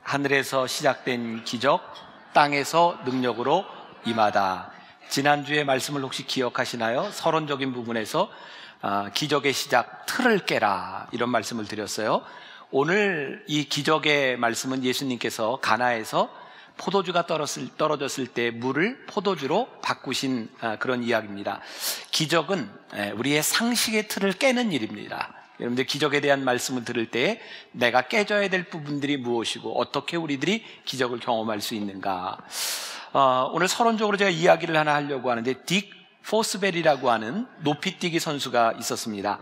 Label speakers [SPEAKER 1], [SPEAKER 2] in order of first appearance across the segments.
[SPEAKER 1] 하늘에서 시작된 기적, 땅에서 능력으로 임하다. 지난주에 말씀을 혹시 기억하시나요? 서론적인 부분에서 기적의 시작, 틀을 깨라, 이런 말씀을 드렸어요. 오늘 이 기적의 말씀은 예수님께서 가나에서 포도주가 떨어졌을 때 물을 포도주로 바꾸신 그런 이야기입니다. 기적은 우리의 상식의 틀을 깨는 일입니다. 여러분들, 기적에 대한 말씀을 들을 때 내가 깨져야 될 부분들이 무엇이고 어떻게 우리들이 기적을 경험할 수 있는가. 오늘 서론적으로 제가 이야기를 하나 하려고 하는데, 딕 포스벨이라고 하는 높이뛰기 선수가 있었습니다.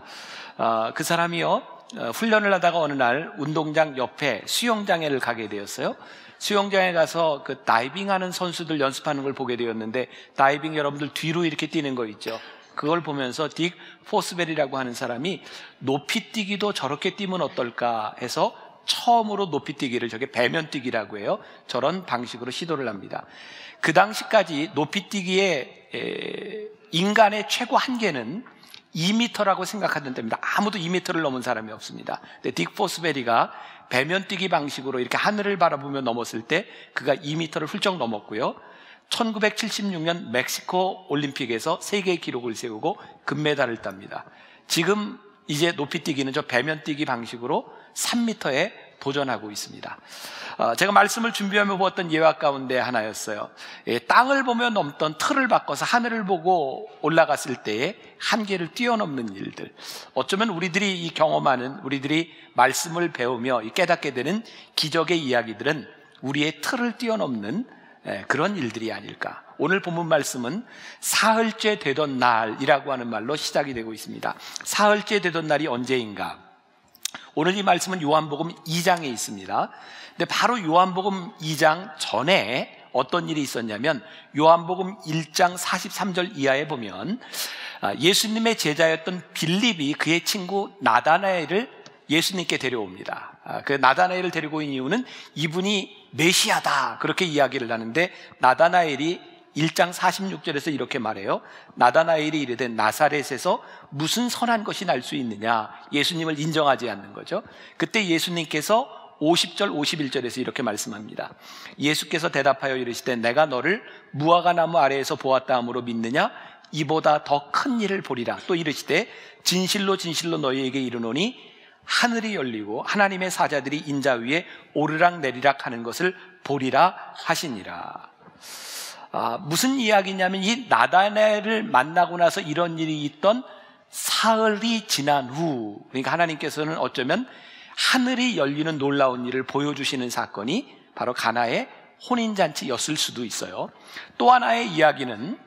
[SPEAKER 1] 그 사람이요, 훈련을 하다가 어느 날 운동장 옆에 수영장에를 가게 되었어요. 수영장에 가서 그 다이빙하는 선수들 연습하는 걸 보게 되었는데, 다이빙 여러분들 뒤로 이렇게 뛰는 거 있죠. 그걸 보면서 딕 포스벨이라고 하는 사람이 높이뛰기도 저렇게 뛰면 어떨까 해서 처음으로 높이뛰기를, 저게 배면뛰기라고 해요. 저런 방식으로 시도를 합니다. 그 당시까지 높이뛰기의 인간의 최고 한계는 2m라고 생각하던 때입니다. 아무도 2m를 넘은 사람이 없습니다. 근데 딕 포스벨이가 배면뛰기 방식으로 이렇게 하늘을 바라보며 넘었을 때 그가 2m를 훌쩍 넘었고요. 1976년 멕시코 올림픽에서 세계 기록을 세우고 금메달을 땁니다. 지금 이제 높이뛰기는 저 배면뛰기 방식으로 3m에 도전하고 있습니다. 제가 말씀을 준비하며 보았던 예화 가운데 하나였어요. 땅을 보며 넘던 틀을 바꿔서 하늘을 보고 올라갔을 때의 한계를 뛰어넘는 일들. 어쩌면 우리들이 이 경험하는, 우리들이 말씀을 배우며 깨닫게 되는 기적의 이야기들은 우리의 틀을 뛰어넘는 그런 일들이 아닐까. 오늘 본문 말씀은 사흘째 되던 날이라고 하는 말로 시작이 되고 있습니다. 사흘째 되던 날이 언제인가? 오늘 이 말씀은 요한복음 2장에 있습니다. 근데 바로 요한복음 2장 전에 어떤 일이 있었냐면, 요한복음 1장 43절 이하에 보면 예수님의 제자였던 빌립이 그의 친구 나다나엘을 예수님께 데려옵니다. 그 나다나엘을 데리고 온 이유는 이분이 메시아다, 그렇게 이야기를 하는데, 나다나엘이 1장 46절에서 이렇게 말해요. 나다나엘이 이르되 나사렛에서 무슨 선한 것이 날 수 있느냐. 예수님을 인정하지 않는 거죠. 그때 예수님께서 50절 51절에서 이렇게 말씀합니다. 예수께서 대답하여 이르시되 내가 너를 무화과 나무 아래에서 보았다 함으로 믿느냐? 이보다 더 큰 일을 보리라. 또 이르시되 진실로 진실로 너희에게 이르노니 하늘이 열리고 하나님의 사자들이 인자 위에 오르락 내리락 하는 것을 보리라 하시니라. 무슨 이야기냐면, 이 나다나엘을 만나고 나서 이런 일이 있던 사흘이 지난 후, 그러니까 하나님께서는 어쩌면 하늘이 열리는 놀라운 일을 보여주시는 사건이 바로 가나의 혼인잔치였을 수도 있어요. 또 하나의 이야기는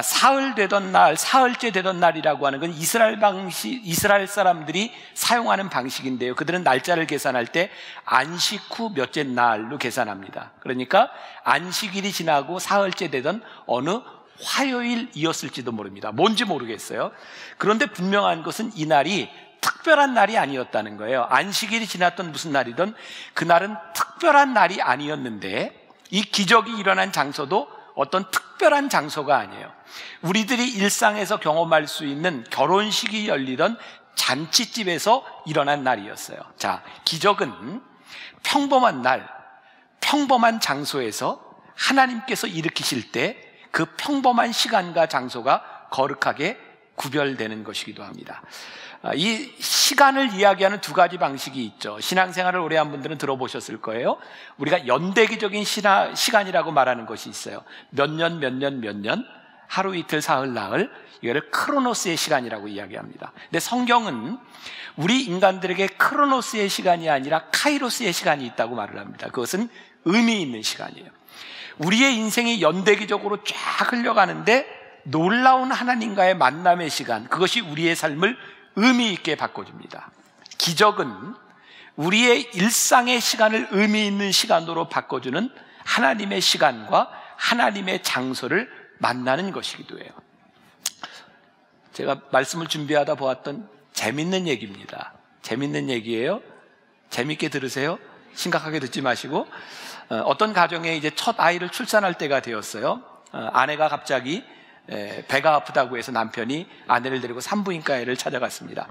[SPEAKER 1] 사흘 되던 날, 사흘째 되던 날이라고 하는 건 이스라엘 사람들이 사용하는 방식인데요. 그들은 날짜를 계산할 때 안식 후 몇째 날로 계산합니다. 그러니까 안식일이 지나고 사흘째 되던 어느 화요일이었을지도 모릅니다. 뭔지 모르겠어요. 그런데 분명한 것은 이 날이 특별한 날이 아니었다는 거예요. 안식일이 지났던 무슨 날이든 그날은 특별한 날이 아니었는데, 이 기적이 일어난 장소도 어떤 특별한 장소가 아니에요. 우리들이 일상에서 경험할 수 있는 결혼식이 열리던 잔치집에서 일어난 날이었어요. 자, 기적은 평범한 날, 평범한 장소에서 하나님께서 일으키실 때 그 평범한 시간과 장소가 거룩하게 구별되는 것이기도 합니다. 이 시간을 이야기하는 두 가지 방식이 있죠. 신앙생활을 오래 한 분들은 들어보셨을 거예요. 우리가 연대기적인 시간이라고 말하는 것이 있어요. 몇 년, 하루 이틀 사흘 나흘, 이거를 크로노스의 시간이라고 이야기합니다. 근데 성경은 우리 인간들에게 크로노스의 시간이 아니라 카이로스의 시간이 있다고 말을 합니다. 그것은 의미 있는 시간이에요. 우리의 인생이 연대기적으로 쫙 흘러가는데 놀라운 하나님과의 만남의 시간, 그것이 우리의 삶을 의미 있게 바꿔줍니다. 기적은 우리의 일상의 시간을 의미 있는 시간으로 바꿔주는 하나님의 시간과 하나님의 장소를 만나는 것이기도 해요. 제가 말씀을 준비하다 보았던 재밌는 얘기입니다. 재밌는 얘기예요. 재밌게 들으세요. 심각하게 듣지 마시고. 어떤 가정에 이제 첫 아이를 출산할 때가 되었어요. 아내가 갑자기 배가 아프다고 해서 남편이 아내를 데리고 산부인과를 찾아갔습니다.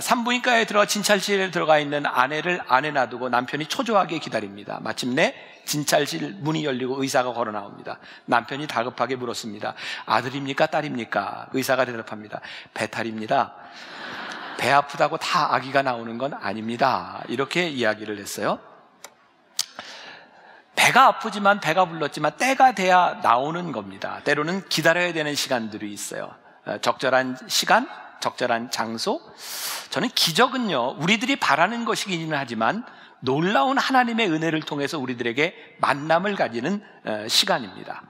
[SPEAKER 1] 산부인과에 들어가 진찰실에 들어가 있는 아내를 안에 놔두고 남편이 초조하게 기다립니다. 마침내 진찰실 문이 열리고 의사가 걸어 나옵니다. 남편이 다급하게 물었습니다. 아들입니까? 딸입니까? 의사가 대답합니다. 배탈입니다. 배 아프다고 다 아기가 나오는 건 아닙니다. 이렇게 이야기를 했어요. 배가 아프지만 배가 불렀지만 때가 돼야 나오는 겁니다. 때로는 기다려야 되는 시간들이 있어요. 적절한 시간, 적절한 장소. 저는 기적은요, 우리들이 바라는 것이기는 하지만 놀라운 하나님의 은혜를 통해서 우리들에게 만남을 가지는 시간입니다.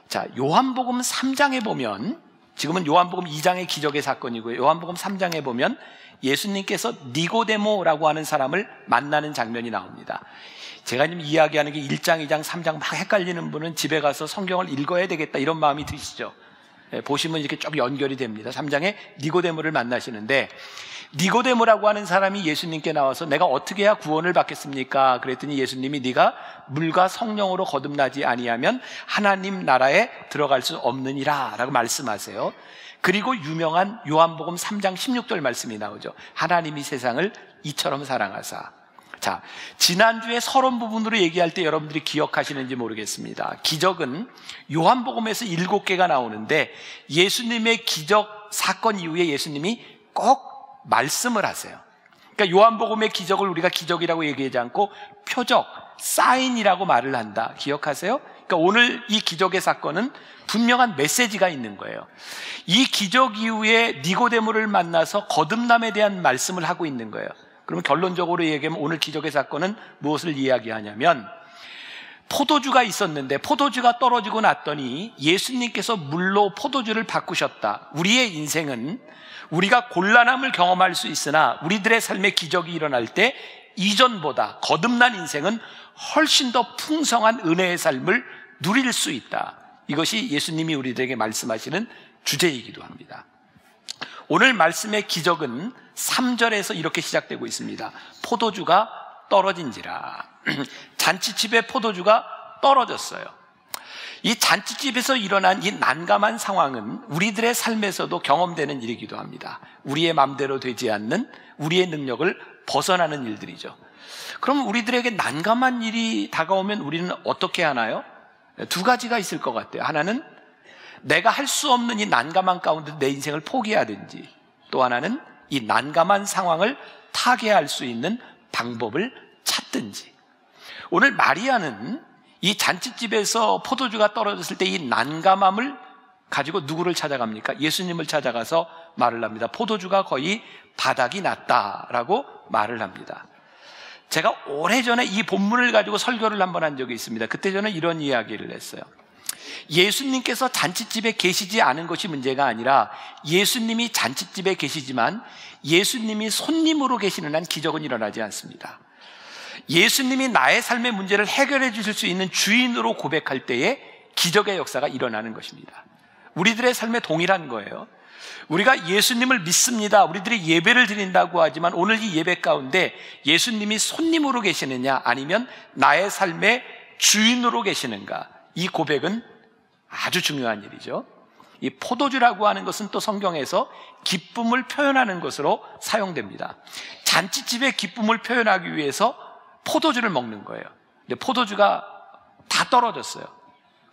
[SPEAKER 1] 자, 요한복음 3장에 보면, 지금은 요한복음 2장의 기적의 사건이고요. 요한복음 3장에 보면 예수님께서 니고데모라고 하는 사람을 만나는 장면이 나옵니다. 제가 지금 이야기하는 게 1장, 2장, 3장 막 헷갈리는 분은 집에 가서 성경을 읽어야 되겠다 이런 마음이 드시죠. 보시면 이렇게 쭉 연결이 됩니다. 3장에 니고데모를 만나시는데, 니고데모라고 하는 사람이 예수님께 나와서 내가 어떻게 해야 구원을 받겠습니까? 그랬더니 예수님이 네가 물과 성령으로 거듭나지 아니하면 하나님 나라에 들어갈 수 없느니라 라고 말씀하세요. 그리고 유명한 요한복음 3장 16절 말씀이 나오죠. 하나님이 세상을 이처럼 사랑하사. 자, 지난주에 서론 부분으로 얘기할 때 여러분들이 기억하시는지 모르겠습니다. 기적은 요한복음에서 7개가 나오는데 예수님의 기적 사건 이후에 예수님이 꼭 말씀을 하세요. 그러니까 요한복음의 기적을 우리가 기적이라고 얘기하지 않고 표적, 사인이라고 말을 한다. 기억하세요? 그러니까 오늘 이 기적의 사건은 분명한 메시지가 있는 거예요. 이 기적 이후에 니고데모를 만나서 거듭남에 대한 말씀을 하고 있는 거예요. 그러면 결론적으로 얘기하면 오늘 기적의 사건은 무엇을 이야기하냐면, 포도주가 있었는데 포도주가 떨어지고 났더니 예수님께서 물로 포도주를 바꾸셨다. 우리의 인생은 우리가 곤란함을 경험할 수 있으나 우리들의 삶의 기적이 일어날 때 이전보다 거듭난 인생은 훨씬 더 풍성한 은혜의 삶을 누릴 수 있다. 이것이 예수님이 우리들에게 말씀하시는 주제이기도 합니다. 오늘 말씀의 기적은 3절에서 이렇게 시작되고 있습니다. 포도주가 떨어진지라. 잔치집에 포도주가 떨어졌어요. 이 잔치집에서 일어난 이 난감한 상황은 우리들의 삶에서도 경험되는 일이기도 합니다. 우리의 마음대로 되지 않는, 우리의 능력을 벗어나는 일들이죠. 그럼 우리들에게 난감한 일이 다가오면 우리는 어떻게 하나요? 두 가지가 있을 것 같아요. 하나는 내가 할 수 없는 이 난감한 가운데 내 인생을 포기하든지, 또 하나는 이 난감한 상황을 타개할 수 있는 방법을 찾든지. 오늘 마리아는 이 잔치집에서 포도주가 떨어졌을 때 이 난감함을 가지고 누구를 찾아갑니까? 예수님을 찾아가서 말을 합니다. 포도주가 거의 바닥이 났다라고 말을 합니다. 제가 오래전에 이 본문을 가지고 설교를 한번 한 적이 있습니다. 그때 저는 이런 이야기를 했어요. 예수님께서 잔치집에 계시지 않은 것이 문제가 아니라 예수님이 잔치집에 계시지만 예수님이 손님으로 계시는 한 기적은 일어나지 않습니다. 예수님이 나의 삶의 문제를 해결해 주실 수 있는 주인으로 고백할 때에 기적의 역사가 일어나는 것입니다. 우리들의 삶에 동일한 거예요. 우리가 예수님을 믿습니다. 우리들이 예배를 드린다고 하지만 오늘 이 예배 가운데 예수님이 손님으로 계시느냐 아니면 나의 삶의 주인으로 계시는가, 이 고백은 아주 중요한 일이죠. 이 포도주라고 하는 것은 또 성경에서 기쁨을 표현하는 것으로 사용됩니다. 잔치집의 기쁨을 표현하기 위해서 포도주를 먹는 거예요. 근데 포도주가 다 떨어졌어요.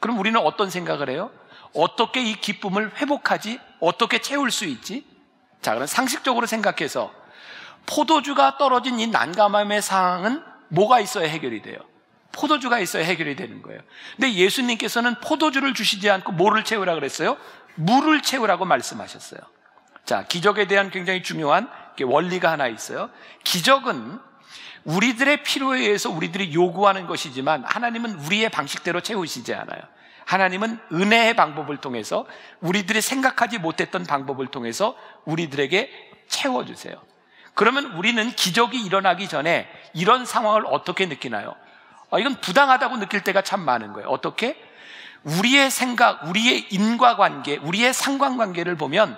[SPEAKER 1] 그럼 우리는 어떤 생각을 해요? 어떻게 이 기쁨을 회복하지? 어떻게 채울 수 있지? 자, 그럼 상식적으로 생각해서 포도주가 떨어진 이 난감함의 상황은 뭐가 있어야 해결이 돼요? 포도주가 있어야 해결이 되는 거예요. 근데 예수님께서는 포도주를 주시지 않고 뭐를 채우라 그랬어요? 물을 채우라고 말씀하셨어요. 자, 기적에 대한 굉장히 중요한 원리가 하나 있어요. 기적은 우리들의 필요에 의해서 우리들이 요구하는 것이지만 하나님은 우리의 방식대로 채우시지 않아요. 하나님은 은혜의 방법을 통해서, 우리들이 생각하지 못했던 방법을 통해서 우리들에게 채워주세요. 그러면 우리는 기적이 일어나기 전에 이런 상황을 어떻게 느끼나요? 이건 부당하다고 느낄 때가 참 많은 거예요. 어떻게? 우리의 생각, 우리의 인과관계, 우리의 상관관계를 보면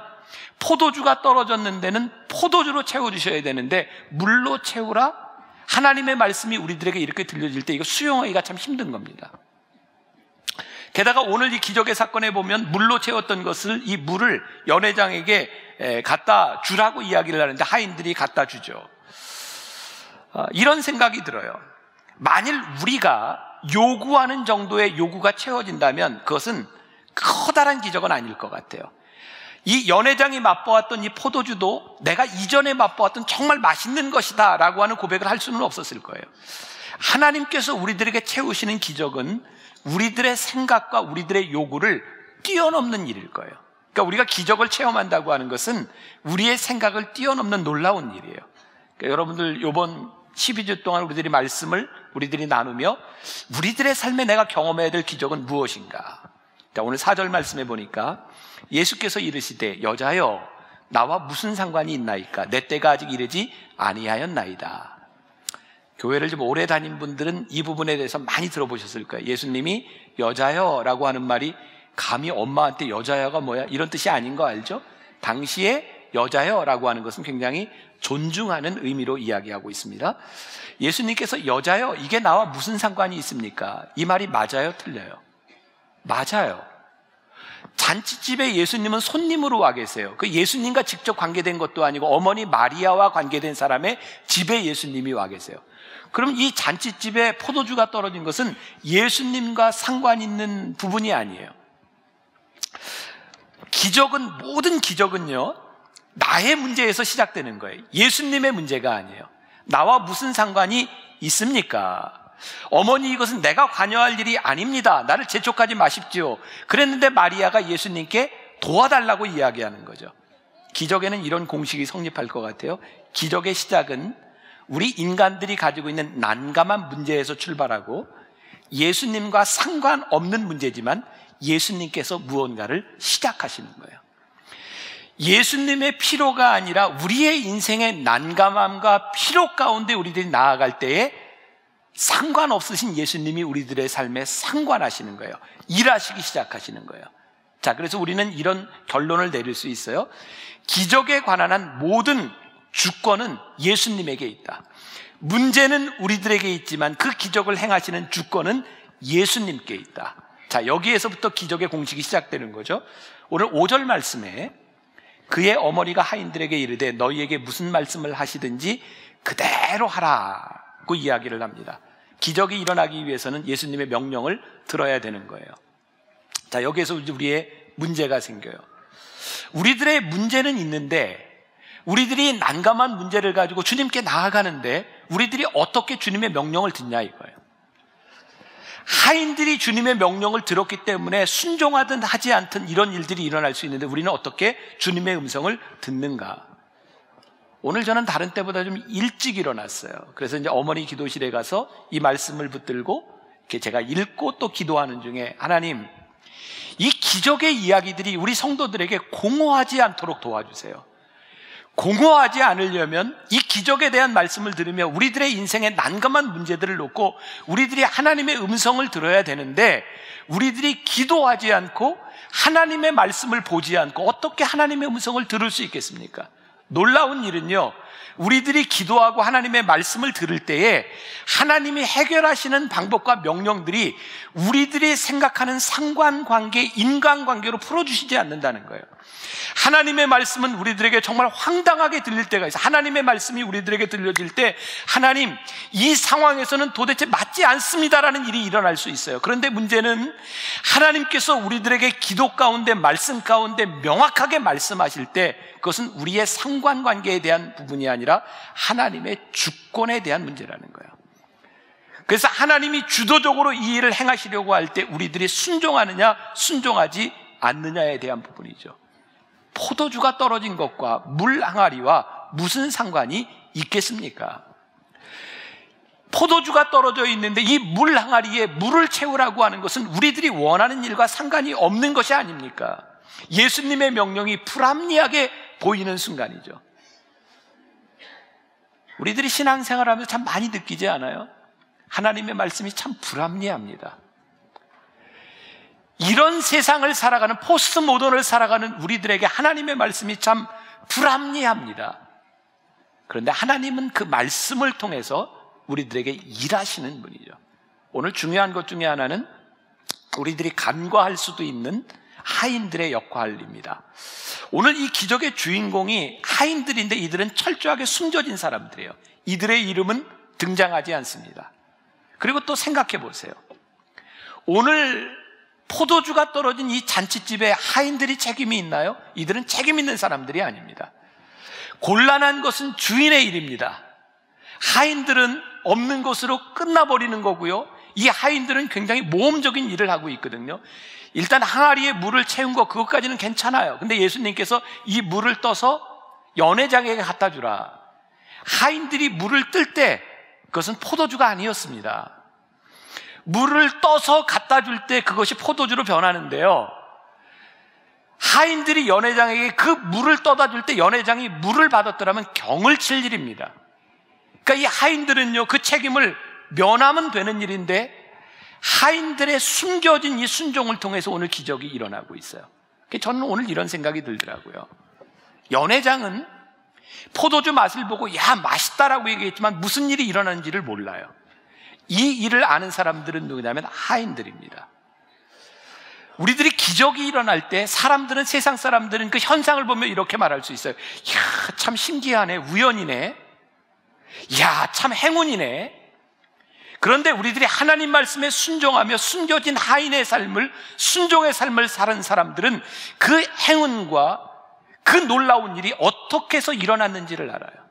[SPEAKER 1] 포도주가 떨어졌는 데는 포도주로 채워주셔야 되는데 물로 채우라? 하나님의 말씀이 우리들에게 이렇게 들려질 때 이거 수용하기가 참 힘든 겁니다. 게다가 오늘 이 기적의 사건에 보면 물로 채웠던 것을, 이 물을 연회장에게 갖다 주라고 이야기를 하는데 하인들이 갖다 주죠. 이런 생각이 들어요. 만일 우리가 요구하는 정도의 요구가 채워진다면 그것은 커다란 기적은 아닐 것 같아요. 이 연회장이 맛보았던 이 포도주도 내가 이전에 맛보았던 정말 맛있는 것이다 라고 하는 고백을 할 수는 없었을 거예요. 하나님께서 우리들에게 채우시는 기적은 우리들의 생각과 우리들의 요구를 뛰어넘는 일일 거예요. 그러니까 우리가 기적을 체험한다고 하는 것은 우리의 생각을 뛰어넘는 놀라운 일이에요. 그러니까 여러분들 이번 12주 동안 우리들이 나누며 우리들의 삶에 내가 경험해야 될 기적은 무엇인가? 자, 오늘 4절 말씀해 보니까 예수께서 이르시되 여자여 나와 무슨 상관이 있나이까? 내 때가 아직 이르지 아니하였나이다. 교회를 좀 오래 다닌 분들은 이 부분에 대해서 많이 들어보셨을 거예요. 예수님이 여자여 라고 하는 말이 감히 엄마한테 여자여가 뭐야? 이런 뜻이 아닌 거 알죠? 당시에 여자여 라고 하는 것은 굉장히 존중하는 의미로 이야기하고 있습니다. 예수님께서 여자여 이게 나와 무슨 상관이 있습니까? 이 말이 맞아요? 틀려요? 맞아요. 잔치집에 예수님은 손님으로 와 계세요. 그 예수님과 직접 관계된 것도 아니고 어머니 마리아와 관계된 사람의 집에 예수님이 와 계세요. 그럼 이 잔치집에 포도주가 떨어진 것은 예수님과 상관 있는 부분이 아니에요. 모든 기적은요, 나의 문제에서 시작되는 거예요. 예수님의 문제가 아니에요. 나와 무슨 상관이 있습니까? 어머니 이것은 내가 관여할 일이 아닙니다. 나를 재촉하지 마십시오. 그랬는데 마리아가 예수님께 도와달라고 이야기하는 거죠. 기적에는 이런 공식이 성립할 것 같아요. 기적의 시작은 우리 인간들이 가지고 있는 난감한 문제에서 출발하고 예수님과 상관없는 문제지만 예수님께서 무언가를 시작하시는 거예요. 예수님의 필요가 아니라 우리의 인생의 난감함과 필요 가운데 우리들이 나아갈 때에 상관없으신 예수님이 우리들의 삶에 상관하시는 거예요. 일하시기 시작하시는 거예요. 자, 그래서 우리는 이런 결론을 내릴 수 있어요. 기적에 관한 한 모든 주권은 예수님에게 있다. 문제는 우리들에게 있지만 그 기적을 행하시는 주권은 예수님께 있다. 자, 여기에서부터 기적의 공식이 시작되는 거죠. 오늘 5절 말씀에 그의 어머니가 하인들에게 이르되 너희에게 무슨 말씀을 하시든지 그대로 하라고 이야기를 합니다. 기적이 일어나기 위해서는 예수님의 명령을 들어야 되는 거예요. 자, 여기에서 우리의 문제가 생겨요. 우리들의 문제는 있는데 우리들이 난감한 문제를 가지고 주님께 나아가는데 우리들이 어떻게 주님의 명령을 듣냐 이거예요. 하인들이 주님의 명령을 들었기 때문에 순종하든 하지 않든 이런 일들이 일어날 수 있는데 우리는 어떻게 주님의 음성을 듣는가? 오늘 저는 다른 때보다 좀 일찍 일어났어요. 그래서 이제 어머니 기도실에 가서 이 말씀을 붙들고 이렇게 제가 읽고 또 기도하는 중에 하나님, 이 기적의 이야기들이 우리 성도들에게 공허하지 않도록 도와주세요. 공허하지 않으려면 이 기적에 대한 말씀을 들으며 우리들의 인생의 난감한 문제들을 놓고 우리들이 하나님의 음성을 들어야 되는데 우리들이 기도하지 않고 하나님의 말씀을 보지 않고 어떻게 하나님의 음성을 들을 수 있겠습니까? 놀라운 일은요, 우리들이 기도하고 하나님의 말씀을 들을 때에 하나님이 해결하시는 방법과 명령들이 우리들이 생각하는 상관관계, 인간관계로 풀어주시지 않는다는 거예요. 하나님의 말씀은 우리들에게 정말 황당하게 들릴 때가 있어요. 하나님의 말씀이 우리들에게 들려질 때 하나님, 이 상황에서는 도대체 맞지 않습니다라는 일이 일어날 수 있어요. 그런데 문제는 하나님께서 우리들에게 기도 가운데 말씀 가운데 명확하게 말씀하실 때 그것은 우리의 상관관계에 대한 부분이 아니라 하나님의 주권에 대한 문제라는 거예요. 그래서 하나님이 주도적으로 이 일을 행하시려고 할 때 우리들이 순종하느냐 순종하지 않느냐에 대한 부분이죠. 포도주가 떨어진 것과 물 항아리와 무슨 상관이 있겠습니까? 포도주가 떨어져 있는데 이 물 항아리에 물을 채우라고 하는 것은 우리들이 원하는 일과 상관이 없는 것이 아닙니까? 예수님의 명령이 불합리하게 보이는 순간이죠. 우리들이 신앙생활하면서 참 많이 느끼지 않아요? 하나님의 말씀이 참 불합리합니다. 이런 세상을 살아가는 포스트 모던을 살아가는 우리들에게 하나님의 말씀이 참 불합리합니다. 그런데 하나님은 그 말씀을 통해서 우리들에게 일하시는 분이죠. 오늘 중요한 것 중에 하나는 우리들이 간과할 수도 있는 하인들의 역할입니다. 오늘 이 기적의 주인공이 하인들인데 이들은 철저하게 숨겨진 사람들이에요. 이들의 이름은 등장하지 않습니다. 그리고 또 생각해 보세요. 오늘 포도주가 떨어진 이 잔치집에 하인들이 책임이 있나요? 이들은 책임 있는 사람들이 아닙니다. 곤란한 것은 주인의 일입니다. 하인들은 없는 것으로 끝나버리는 거고요. 이 하인들은 굉장히 모험적인 일을 하고 있거든요. 일단 항아리에 물을 채운 거 그것까지는 괜찮아요. 근데 예수님께서 이 물을 떠서 연회장에게 갖다 주라. 하인들이 물을 뜰 때 그것은 포도주가 아니었습니다. 물을 떠서 갖다 줄 때 그것이 포도주로 변하는데요, 하인들이 연회장에게 그 물을 떠다 줄 때 연회장이 물을 받았더라면 경을 칠 일입니다. 그러니까 이 하인들은요, 그 책임을 면하면 되는 일인데 하인들의 숨겨진 이 순종을 통해서 오늘 기적이 일어나고 있어요. 저는 오늘 이런 생각이 들더라고요. 연회장은 포도주 맛을 보고 야 맛있다라고 얘기했지만 무슨 일이 일어나는지를 몰라요. 이 일을 아는 사람들은 누구냐면 하인들입니다. 우리들이 기적이 일어날 때 사람들은, 세상 사람들은 그 현상을 보면 이렇게 말할 수 있어요. 이야, 참 신기하네, 우연이네, 이야, 참 행운이네. 그런데 우리들이 하나님 말씀에 순종하며 숨겨진 하인의 삶을, 순종의 삶을 사는 사람들은 그 행운과 그 놀라운 일이 어떻게 해서 일어났는지를 알아요.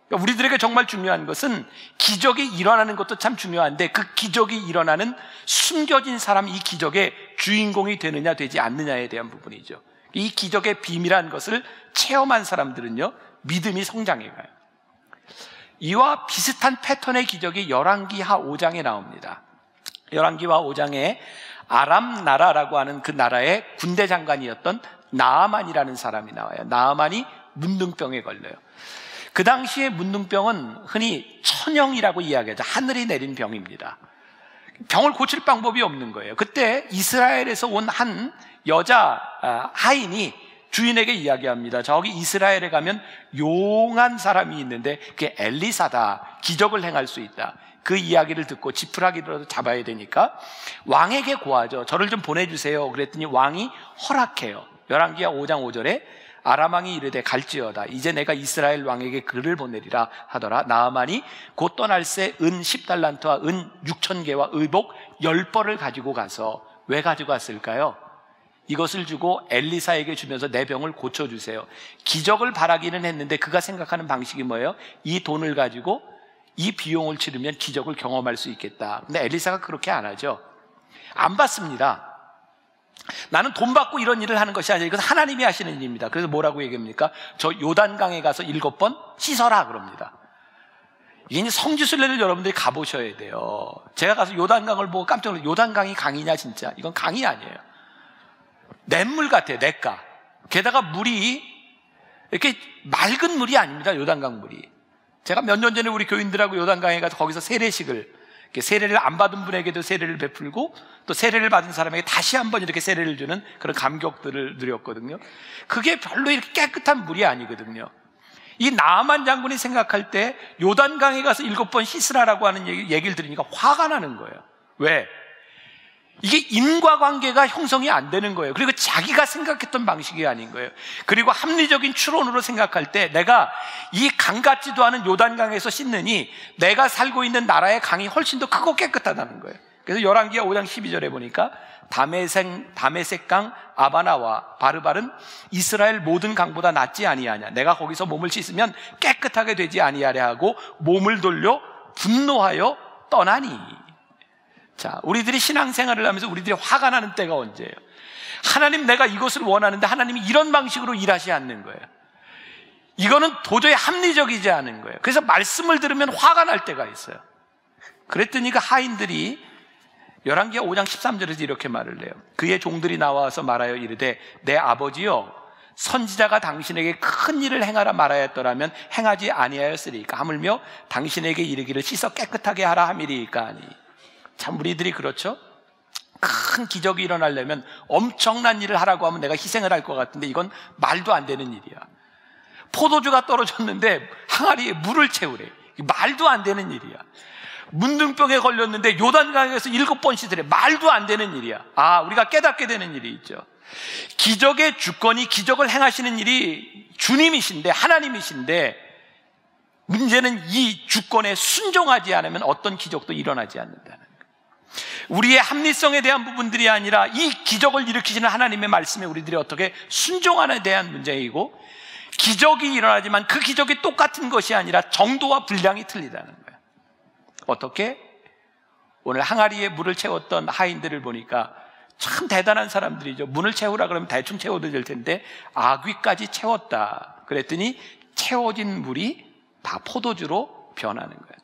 [SPEAKER 1] 우리들에게 정말 중요한 것은 기적이 일어나는 것도 참 중요한데 그 기적이 일어나는 숨겨진 사람, 이 기적의 주인공이 되느냐 되지 않느냐에 대한 부분이죠. 이 기적의 비밀한 것을 체험한 사람들은요, 믿음이 성장해가요. 이와 비슷한 패턴의 기적이 열왕기하 5장에 나옵니다. 열왕기하 5장에 아람 나라라고 하는 그 나라의 군대 장관이었던 나아만이라는 사람이 나와요. 나아만이 문둥병에 걸려요. 그 당시에 문둥병은 흔히 천형이라고 이야기하죠. 하늘이 내린 병입니다. 병을 고칠 방법이 없는 거예요. 그때 이스라엘에서 온 한 여자 하인이 주인에게 이야기합니다. 저기 이스라엘에 가면 용한 사람이 있는데 그게 엘리사다, 기적을 행할 수 있다. 그 이야기를 듣고 지푸라기라도 잡아야 되니까 왕에게 고하죠. 저를 좀 보내주세요. 그랬더니 왕이 허락해요. 열왕기하 5장 5절에 아람 왕이 이르되 갈지어다, 이제 내가 이스라엘 왕에게 글을 보내리라 하더라. 나아만이 곧 떠날 새 은 10달란트와 은 6,000개와 의복 10벌을 가지고 가서, 왜 가지고 갔을까요? 이것을 주고 엘리사에게 주면서 내 병을 고쳐주세요. 기적을 바라기는 했는데 그가 생각하는 방식이 뭐예요? 이 돈을 가지고 이 비용을 치르면 기적을 경험할 수 있겠다. 근데 엘리사가 그렇게 안 하죠. 안 받습니다. 나는 돈 받고 이런 일을 하는 것이 아니라 이건 하나님이 하시는 일입니다. 그래서 뭐라고 얘기합니까? 저 요단강에 가서 7번 씻어라 그럽니다. 이게 이제 성지순례를 여러분들이 가보셔야 돼요. 제가 가서 요단강을 보고 깜짝 놀랐어요. 요단강이 강이냐 진짜? 이건 강이 아니에요. 냇물 같아요. 냇가. 게다가 물이 이렇게 맑은 물이 아닙니다. 요단강 물이. 제가 몇 년 전에 우리 교인들하고 요단강에 가서 거기서 세례식을, 세례를 안 받은 분에게도 세례를 베풀고 또 세례를 받은 사람에게 다시 한번 이렇게 세례를 주는 그런 감격들을 누렸거든요. 그게 별로 이렇게 깨끗한 물이 아니거든요. 이 나아만 장군이 생각할 때 요단강에 가서 7번 씻으라라고 하는 얘기를 들으니까 화가 나는 거예요. 왜? 이게 인과관계가 형성이 안 되는 거예요. 그리고 자기가 생각했던 방식이 아닌 거예요. 그리고 합리적인 추론으로 생각할 때 내가 이 강 같지도 않은 요단강에서 씻느니 내가 살고 있는 나라의 강이 훨씬 더 크고 깨끗하다는 거예요. 그래서 열왕기하 5장 12절에 보니까 다메섹강 아바나와 바르발은 이스라엘 모든 강보다 낫지 아니하냐. 내가 거기서 몸을 씻으면 깨끗하게 되지 아니하랴 하고 몸을 돌려 분노하여 떠나니. 자, 우리들이 신앙생활을 하면서 우리들이 화가 나는 때가 언제예요? 하나님, 내가 이것을 원하는데 하나님이 이런 방식으로 일하지 않는 거예요. 이거는 도저히 합리적이지 않은 거예요. 그래서 말씀을 들으면 화가 날 때가 있어요. 그랬더니 그 하인들이 열왕기하 5장 13절에서 이렇게 말을 해요. 그의 종들이 나와서 말하여 이르되 내 아버지여, 선지자가 당신에게 큰 일을 행하라 말하였더라면 행하지 아니하였으리까. 하물며 당신에게 이르기를 씻어 깨끗하게 하라 함이리까 하니. 참 우리들이 그렇죠? 큰 기적이 일어나려면 엄청난 일을 하라고 하면 내가 희생을 할 것 같은데 이건 말도 안 되는 일이야. 포도주가 떨어졌는데 항아리에 물을 채우래. 말도 안 되는 일이야. 문둥병에 걸렸는데 요단강에서 7번 씻으래. 말도 안 되는 일이야. 우리가 깨닫게 되는 일이 있죠. 기적의 주권이, 기적을 행하시는 일이 주님이신데, 하나님이신데, 문제는 이 주권에 순종하지 않으면 어떤 기적도 일어나지 않는다는 거예요. 우리의 합리성에 대한 부분들이 아니라 이 기적을 일으키시는 하나님의 말씀에 우리들이 어떻게 순종하는에 대한 문제이고, 기적이 일어나지만 그 기적이 똑같은 것이 아니라 정도와 분량이 틀리다는 거예요. 어떻게? 오늘 항아리에 물을 채웠던 하인들을 보니까 참 대단한 사람들이죠. 문을 채우라 그러면 대충 채워도 될 텐데 아귀까지 채웠다. 그랬더니 채워진 물이 다 포도주로 변하는 거예요.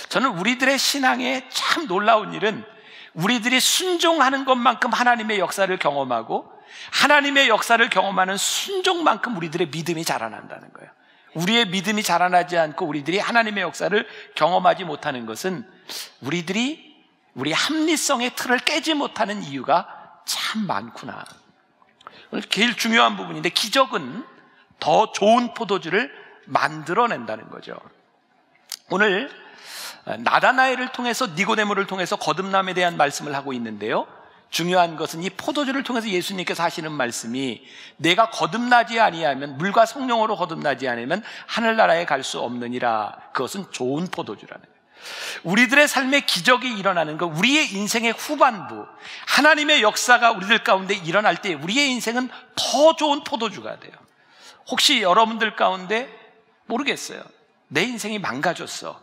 [SPEAKER 1] 저는 우리들의 신앙에 참 놀라운 일은 우리들이 순종하는 것만큼 하나님의 역사를 경험하고, 하나님의 역사를 경험하는 순종만큼 우리들의 믿음이 자라난다는 거예요. 우리의 믿음이 자라나지 않고 우리들이 하나님의 역사를 경험하지 못하는 것은 우리들이 우리 합리성의 틀을 깨지 못하는 이유가 참 많구나. 오늘 제일 중요한 부분인데, 기적은 더 좋은 포도주를 만들어낸다는 거죠. 오늘 나다나엘을 통해서, 니고데모를 통해서 거듭남에 대한 말씀을 하고 있는데요, 중요한 것은 이 포도주를 통해서 예수님께서 하시는 말씀이, 내가 거듭나지 아니하면, 물과 성령으로 거듭나지 않으면 하늘나라에 갈 수 없느니라. 그것은 좋은 포도주라는 거예요. 우리들의 삶에 기적이 일어나는 것, 우리의 인생의 후반부, 하나님의 역사가 우리들 가운데 일어날 때 우리의 인생은 더 좋은 포도주가 돼요. 혹시 여러분들 가운데 모르겠어요, 내 인생이 망가졌어,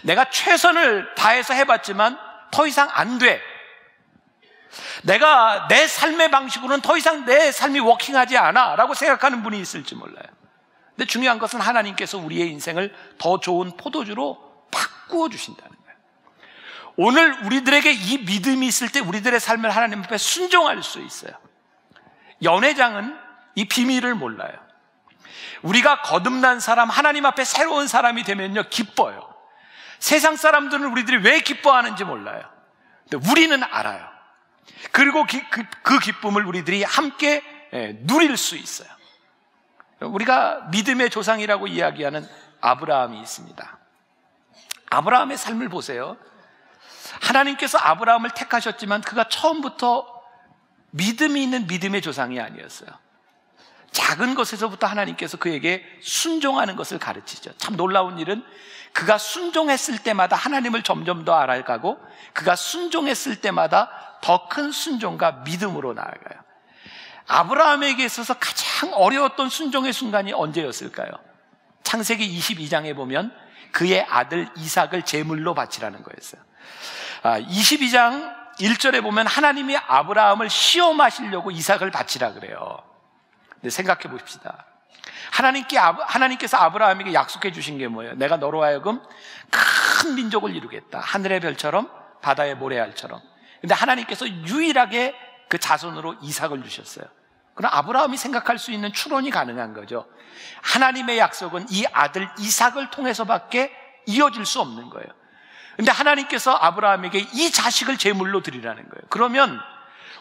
[SPEAKER 1] 내가 최선을 다해서 해봤지만 더 이상 안 돼, 내가 내 삶의 방식으로는 더 이상 내 삶이 워킹하지 않아 라고 생각하는 분이 있을지 몰라요. 근데 중요한 것은 하나님께서 우리의 인생을 더 좋은 포도주로 바꾸어 주신다는 거예요. 오늘 우리들에게 이 믿음이 있을 때 우리들의 삶을 하나님 앞에 순종할 수 있어요. 연회장은 이 비밀을 몰라요. 우리가 거듭난 사람, 하나님 앞에 새로운 사람이 되면요, 기뻐요. 세상 사람들은 우리들이 왜 기뻐하는지 몰라요. 근데 우리는 알아요. 그리고 그 기쁨을 우리들이 함께 누릴 수 있어요. 우리가 믿음의 조상이라고 이야기하는 아브라함이 있습니다. 아브라함의 삶을 보세요. 하나님께서 아브라함을 택하셨지만 그가 처음부터 믿음이 있는 믿음의 조상이 아니었어요. 작은 것에서부터 하나님께서 그에게 순종하는 것을 가르치죠. 참 놀라운 일은 그가 순종했을 때마다 하나님을 점점 더 알아가고, 그가 순종했을 때마다 더 큰 순종과 믿음으로 나아가요. 아브라함에게 있어서 가장 어려웠던 순종의 순간이 언제였을까요? 창세기 22장에 보면 그의 아들 이삭을 제물로 바치라는 거였어요. 22장 1절에 보면 하나님이 아브라함을 시험하시려고 이삭을 바치라 그래요. 근데 생각해 봅시다. 하나님께서 아브라함에게 약속해 주신 게 뭐예요? 내가 너로 하여금 큰 민족을 이루겠다. 하늘의 별처럼 바다의 모래알처럼. 근데 하나님께서 유일하게 그 자손으로 이삭을 주셨어요. 그럼 아브라함이 생각할 수 있는 추론이 가능한 거죠. 하나님의 약속은 이 아들 이삭을 통해서밖에 이어질 수 없는 거예요. 근데 하나님께서 아브라함에게 이 자식을 제물로 드리라는 거예요. 그러면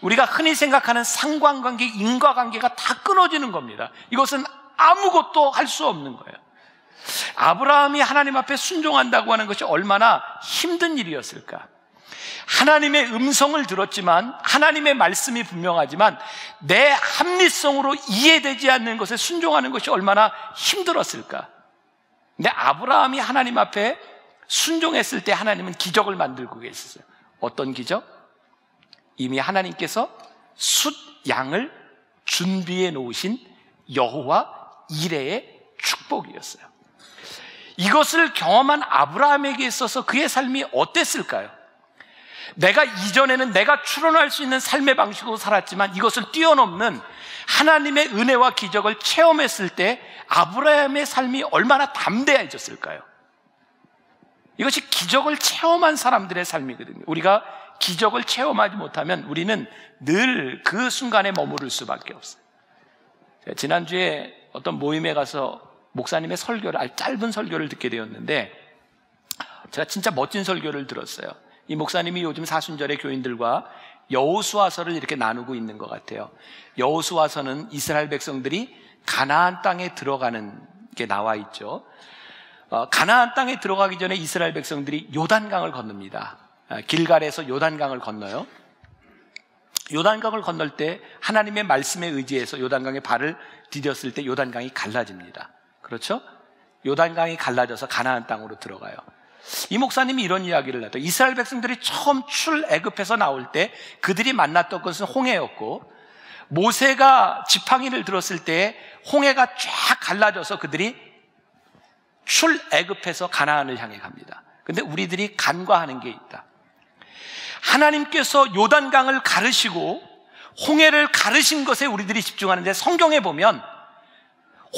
[SPEAKER 1] 우리가 흔히 생각하는 상관관계, 인과관계가 다 끊어지는 겁니다. 이것은 아무것도 할 수 없는 거예요. 아브라함이 하나님 앞에 순종한다고 하는 것이 얼마나 힘든 일이었을까. 하나님의 음성을 들었지만, 하나님의 말씀이 분명하지만 내 합리성으로 이해되지 않는 것에 순종하는 것이 얼마나 힘들었을까. 근데 아브라함이 하나님 앞에 순종했을 때 하나님은 기적을 만들고 계셨어요. 어떤 기적? 이미 하나님께서 숫 양을 준비해 놓으신 여호와 이레의 축복이었어요. 이것을 경험한 아브라함에게 있어서 그의 삶이 어땠을까요? 내가 이전에는 내가 추론할 수 있는 삶의 방식으로 살았지만 이것을 뛰어넘는 하나님의 은혜와 기적을 체험했을 때 아브라함의 삶이 얼마나 담대해졌을까요? 이것이 기적을 체험한 사람들의 삶이거든요. 우리가 기적을 체험하지 못하면 우리는 늘 그 순간에 머무를 수밖에 없어요. 제가 지난주에 어떤 모임에 가서 목사님의 설교를, 짧은 설교를 듣게 되었는데 제가 진짜 멋진 설교를 들었어요. 이 목사님이 요즘 사순절에 교인들과 여호수아서를 이렇게 나누고 있는 것 같아요. 여호수아서는 이스라엘 백성들이 가나안 땅에 들어가는 게 나와 있죠. 가나안 땅에 들어가기 전에 이스라엘 백성들이 요단강을 건넙니다. 길갈에서 요단강을 건너요. 요단강을 건널 때 하나님의 말씀에 의지해서 요단강에 발을 디뎠을 때 요단강이 갈라집니다. 그렇죠? 요단강이 갈라져서 가나안 땅으로 들어가요. 이 목사님이 이런 이야기를 하죠. 이스라엘 백성들이 처음 출애굽해서 나올 때 그들이 만났던 것은 홍해였고, 모세가 지팡이를 들었을 때 홍해가 쫙 갈라져서 그들이 출애굽해서 가나안을 향해 갑니다. 근데 우리들이 간과하는 게 있다. 하나님께서 요단강을 가르시고 홍해를 가르신 것에 우리들이 집중하는데, 성경에 보면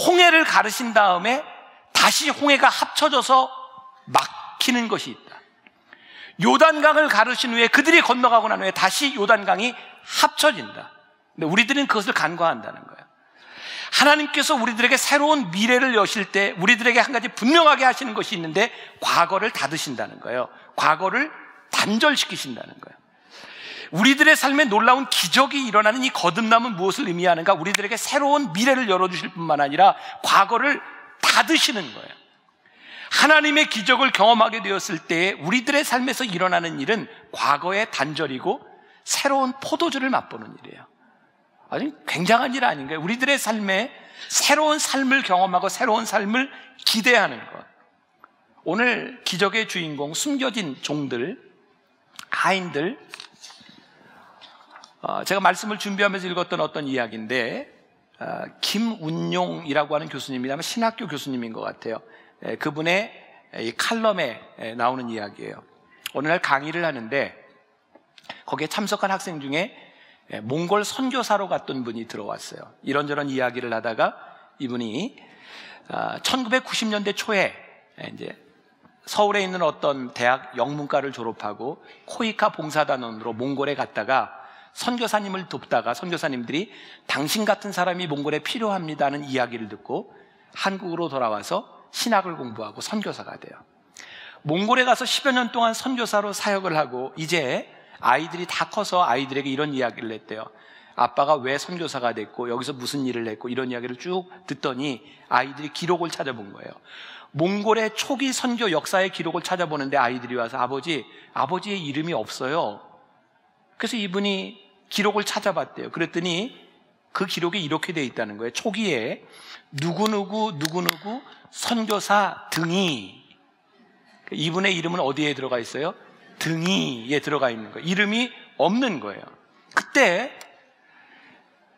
[SPEAKER 1] 홍해를 가르신 다음에 다시 홍해가 합쳐져서 막히는 것이 있다. 요단강을 가르신 후에 그들이 건너가고 난 후에 다시 요단강이 합쳐진다. 근데 우리들은 그것을 간과한다는 거예요. 하나님께서 우리들에게 새로운 미래를 여실 때 우리들에게 한 가지 분명하게 하시는 것이 있는데, 과거를 닫으신다는 거예요. 과거를 단절시키신다는 거예요. 우리들의 삶에 놀라운 기적이 일어나는 이 거듭남은 무엇을 의미하는가? 우리들에게 새로운 미래를 열어주실 뿐만 아니라 과거를 닫으시는 거예요. 하나님의 기적을 경험하게 되었을 때 우리들의 삶에서 일어나는 일은 과거의 단절이고 새로운 포도주를 맛보는 일이에요. 아주 굉장한 일 아닌가요? 우리들의 삶에 새로운 삶을 경험하고 새로운 삶을 기대하는 것. 오늘 기적의 주인공, 숨겨진 종들, 하인들, 제가 말씀을 준비하면서 읽었던 어떤 이야기인데, 김운용이라고 하는 교수님이 아마 신학교 교수님인 것 같아요. 그분의 이 칼럼에 나오는 이야기예요. 어느 날 강의를 하는데 거기에 참석한 학생 중에 몽골 선교사로 갔던 분이 들어왔어요. 이런저런 이야기를 하다가 이분이 1990년대 초에 이제 서울에 있는 어떤 대학 영문과를 졸업하고 코이카 봉사단원으로 몽골에 갔다가 선교사님을 돕다가 선교사님들이 당신 같은 사람이 몽골에 필요합니다는 이야기를 듣고 한국으로 돌아와서 신학을 공부하고 선교사가 돼요. 몽골에 가서 10여 년 동안 선교사로 사역을 하고 이제 아이들이 다 커서 아이들에게 이런 이야기를 했대요. 아빠가 왜 선교사가 됐고 여기서 무슨 일을 했고 이런 이야기를 쭉 듣더니 아이들이 기록을 찾아본 거예요. 몽골의 초기 선교 역사의 기록을 찾아보는데 아이들이 와서 아버지의 이름이 없어요. 그래서 이분이 기록을 찾아봤대요. 그랬더니 그 기록에 이렇게 되어 있다는 거예요. 초기에 누구누구 선교사 등이, 이분의 이름은 어디에 들어가 있어요? 등이에 들어가 있는 거예요. 이름이 없는 거예요. 그때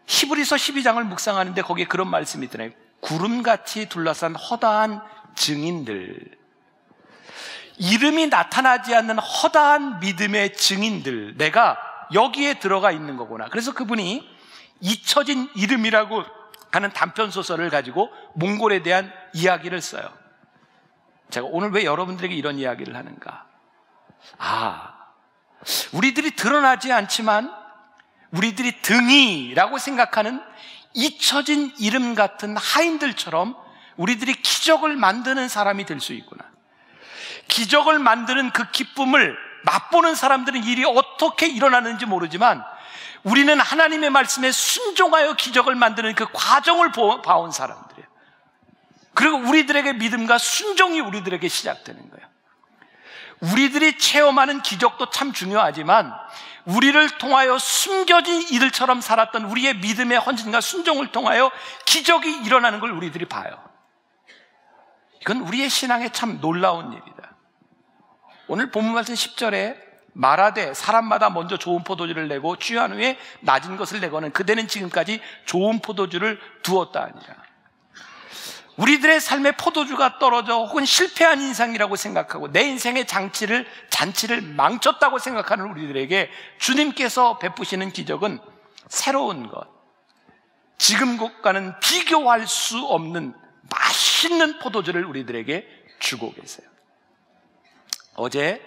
[SPEAKER 1] 히브리서 12장을 묵상하는데 거기에 그런 말씀이 있더라고요. 구름같이 둘러싼 허다한 증인들, 이름이 나타나지 않는 허다한 믿음의 증인들, 내가 여기에 들어가 있는 거구나. 그래서 그분이 잊혀진 이름이라고 하는 단편소설을 가지고 몽골에 대한 이야기를 써요. 제가 오늘 왜 여러분들에게 이런 이야기를 하는가? 우리들이 드러나지 않지만 우리들이 등이라고 생각하는 잊혀진 이름 같은 하인들처럼 우리들이 기적을 만드는 사람이 될 수 있구나. 기적을 만드는 그 기쁨을 맛보는 사람들은 일이 어떻게 일어나는지 모르지만 우리는 하나님의 말씀에 순종하여 기적을 만드는 그 과정을 봐온 사람들이에요. 그리고 우리들에게 믿음과 순종이 우리들에게 시작되는 거예요. 우리들이 체험하는 기적도 참 중요하지만 우리를 통하여 숨겨진 이들처럼 살았던 우리의 믿음의 헌신과 순종을 통하여 기적이 일어나는 걸 우리들이 봐요. 이건 우리의 신앙에 참 놀라운 일이다. 오늘 본문 말씀 10절에 말하되 사람마다 먼저 좋은 포도주를 내고 취한 후에 낮은 것을 내고는 그대는 지금까지 좋은 포도주를 두었다 하니라. 우리들의 삶의 포도주가 떨어져 혹은 실패한 인생이라고 생각하고 내 인생의 잔치를 망쳤다고 생각하는 우리들에게 주님께서 베푸시는 기적은 새로운 것, 지금과는 비교할 수 없는 맛있는 포도주를 우리들에게 주고 계세요. 어제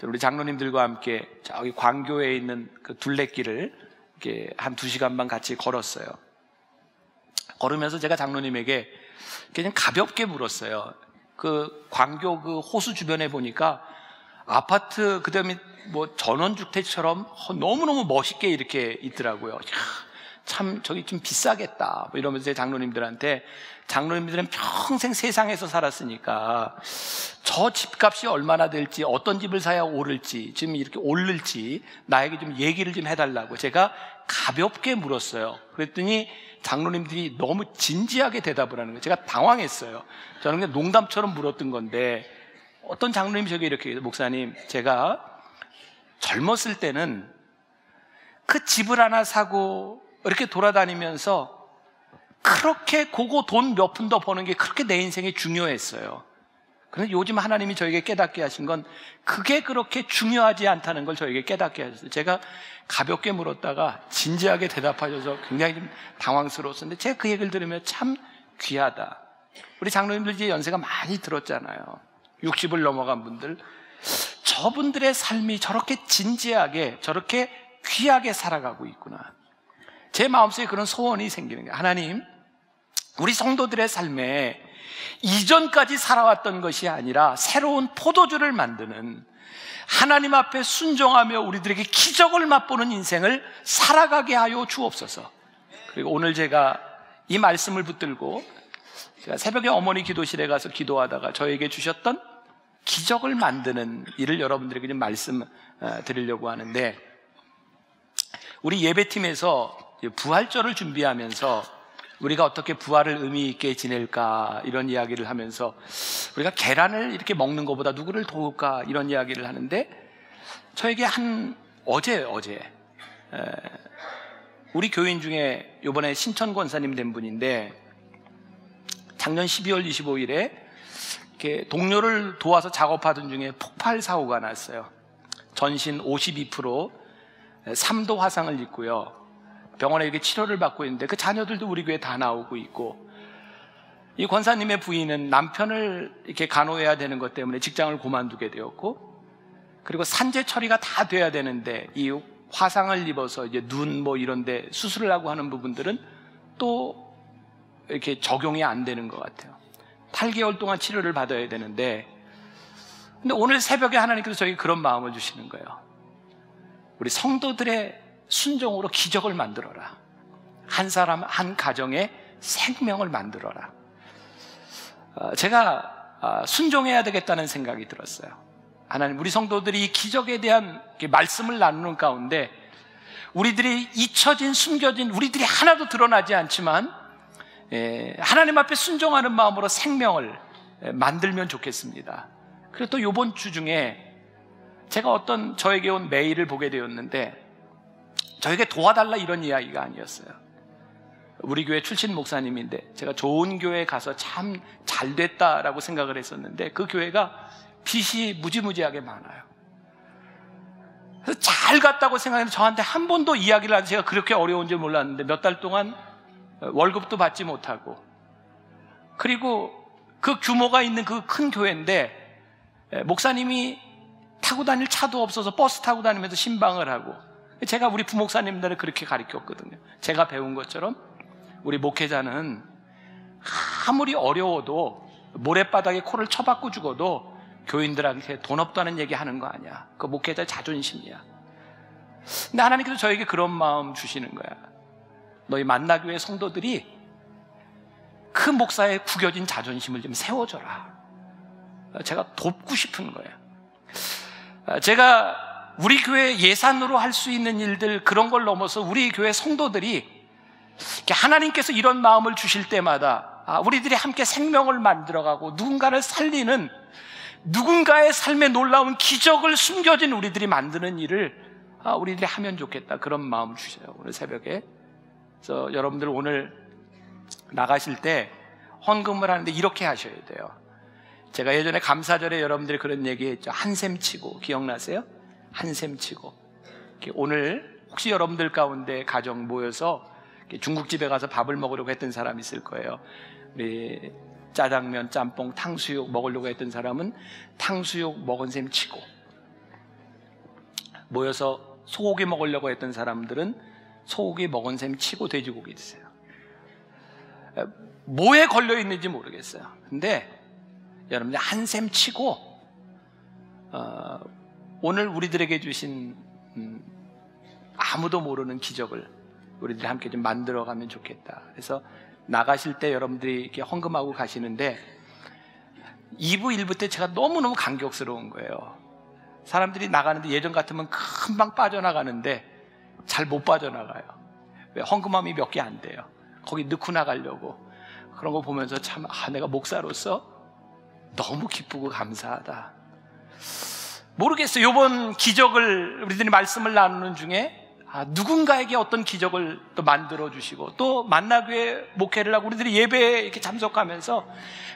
[SPEAKER 1] 우리 장로님들과 함께 저기 광교에 있는 그 둘레길을 이렇게 한 2시간 반 같이 걸었어요. 걸으면서 제가 장로님에게 그냥 가볍게 물었어요. 그 광교 그 호수 주변에 보니까 아파트, 그 다음에 뭐 전원주택처럼 너무너무 멋있게 이렇게 있더라고요. 참 저기 좀 비싸겠다 뭐 이러면서 제 장로님들한테, 장로님들은 평생 세상에서 살았으니까 저 집값이 얼마나 될지, 어떤 집을 사야 오를지, 지금 이렇게 오를지 나에게 좀 얘기를 좀 해달라고 제가 가볍게 물었어요. 그랬더니 장로님들이 너무 진지하게 대답을 하는 거예요. 제가 당황했어요. 저는 그냥 농담처럼 물었던 건데, 어떤 장로님이 저에게 이렇게 얘기해요. 목사님, 제가 젊었을 때는 그 집을 하나 사고 이렇게 돌아다니면서 그렇게 그거 돈 몇 푼 더 버는 게 그렇게 내 인생에 중요했어요. 그런데 요즘 하나님이 저에게 깨닫게 하신 건 그게 그렇게 중요하지 않다는 걸 저에게 깨닫게 하셨어요. 제가 가볍게 물었다가 진지하게 대답하셔서 굉장히 좀 당황스러웠었는데, 제가 그 얘기를 들으면 참 귀하다. 우리 장로님들 이제 연세가 많이 들었잖아요. 60을 넘어간 분들, 저분들의 삶이 저렇게 진지하게, 저렇게 귀하게 살아가고 있구나. 제 마음속에 그런 소원이 생기는 거예요. 하나님, 우리 성도들의 삶에 이전까지 살아왔던 것이 아니라 새로운 포도주를 만드는, 하나님 앞에 순종하며 우리들에게 기적을 맛보는 인생을 살아가게 하여 주옵소서. 그리고 오늘 제가 이 말씀을 붙들고 제가 새벽에 어머니 기도실에 가서 기도하다가 저에게 주셨던 기적을 만드는 일을 여러분들에게 좀 말씀 드리려고 하는데, 우리 예배팀에서 부활절을 준비하면서 우리가 어떻게 부활을 의미 있게 지낼까 이런 이야기를 하면서, 우리가 계란을 이렇게 먹는 것보다 누구를 도울까 이런 이야기를 하는데, 저에게 어제 우리 교인 중에 이번에 신천 권사님 된 분인데, 작년 12월 25일에 이렇게 동료를 도와서 작업하던 중에 폭발 사고가 났어요. 전신 52%, 3도 화상을 입고요. 병원에 이렇게 치료를 받고 있는데, 그 자녀들도 우리 교회에 다 나오고 있고, 이 권사님의 부인은 남편을 이렇게 간호해야 되는 것 때문에 직장을 그만두게 되었고, 그리고 산재 처리가 다 돼야 되는데 이 화상을 입어서 이제 눈 뭐 이런데 수술을 하고 하는 부분들은 또 이렇게 적용이 안 되는 것 같아요. 8개월 동안 치료를 받아야 되는데, 근데 오늘 새벽에 하나님께서 저에게 그런 마음을 주시는 거예요. 우리 성도들의 순종으로 기적을 만들어라. 한 사람 한 가정의 생명을 만들어라. 제가 순종해야 되겠다는 생각이 들었어요. 하나님, 우리 성도들이 이 기적에 대한 말씀을 나누는 가운데 우리들이 잊혀진, 숨겨진, 우리들이 하나도 드러나지 않지만 하나님 앞에 순종하는 마음으로 생명을 만들면 좋겠습니다. 그리고 또 이번 주 중에 제가 어떤 저에게 온 메일을 보게 되었는데, 저에게 도와달라 이런 이야기가 아니었어요. 우리 교회 출신 목사님인데 제가 좋은 교회에 가서 참 잘됐다라고 생각을 했었는데, 그 교회가 빚이 무지무지하게 많아요. 그래서 잘 갔다고 생각했는데 저한테 한 번도 이야기를 안 해서 제가 그렇게 어려운 줄 몰랐는데, 몇 달 동안 월급도 받지 못하고, 그리고 그 규모가 있는 그 큰 교회인데 목사님이 타고 다닐 차도 없어서 버스 타고 다니면서 신방을 하고, 제가 우리 부목사님들을 그렇게 가르쳤거든요. 제가 배운 것처럼 우리 목회자는 아무리 어려워도 모래바닥에 코를 쳐박고 죽어도 교인들한테 돈 없다는 얘기 하는 거 아니야. 그 목회자의 자존심이야. 근데 하나님께서 저에게 그런 마음 주시는 거야. 너희 만나교회 성도들이 그 목사의 구겨진 자존심을 좀 세워줘라. 제가 돕고 싶은 거예요. 제가 우리 교회 예산으로 할 수 있는 일들, 그런 걸 넘어서 우리 교회 성도들이 하나님께서 이런 마음을 주실 때마다 우리들이 함께 생명을 만들어가고 누군가를 살리는, 누군가의 삶에 놀라운 기적을 숨겨진 우리들이 만드는 일을 우리들이 하면 좋겠다, 그런 마음을 주셔요, 오늘 새벽에. 그래서 여러분들 오늘 나가실 때 헌금을 하는데 이렇게 하셔야 돼요. 제가 예전에 감사절에 여러분들이 그런 얘기했죠. 한샘 치고, 기억나세요? 한샘 치고. 오늘 혹시 여러분들 가운데 가정 모여서 중국집에 가서 밥을 먹으려고 했던 사람이 있을 거예요. 우리 짜장면, 짬뽕, 탕수육 먹으려고 했던 사람은 탕수육 먹은 셈 치고, 모여서 소고기 먹으려고 했던 사람들은 소고기 먹은 셈 치고 돼지고기 드세요. 뭐에 걸려 있는지 모르겠어요. 근데 여러분들 한샘 치고 오늘 우리들에게 주신 아무도 모르는 기적을 우리들이 함께 좀 만들어가면 좋겠다. 그래서 나가실 때 여러분들이 이렇게 헌금하고 가시는데 2부, 1부 때 제가 너무너무 감격스러운 거예요. 사람들이 나가는데 예전 같으면 금방 빠져나가는데 잘 못 빠져나가요. 왜? 헌금함이 몇 개 안 돼요. 거기 넣고 나가려고. 그런 거 보면서 참, 내가 목사로서 너무 기쁘고 감사하다. 모르겠어요. 이번 기적을 우리들이 말씀을 나누는 중에 누군가에게 어떤 기적을 또 만들어 주시고, 또 만나교회 목회를 하고 우리들이 예배에 이렇게 참석하면서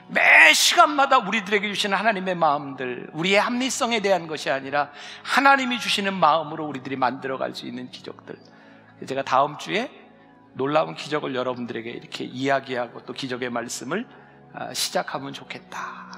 [SPEAKER 1] 매 시간마다 우리들에게 주시는 하나님의 마음들, 우리의 합리성에 대한 것이 아니라 하나님이 주시는 마음으로 우리들이 만들어갈 수 있는 기적들. 제가 다음 주에 놀라운 기적을 여러분들에게 이렇게 이야기하고 또 기적의 말씀을 시작하면 좋겠다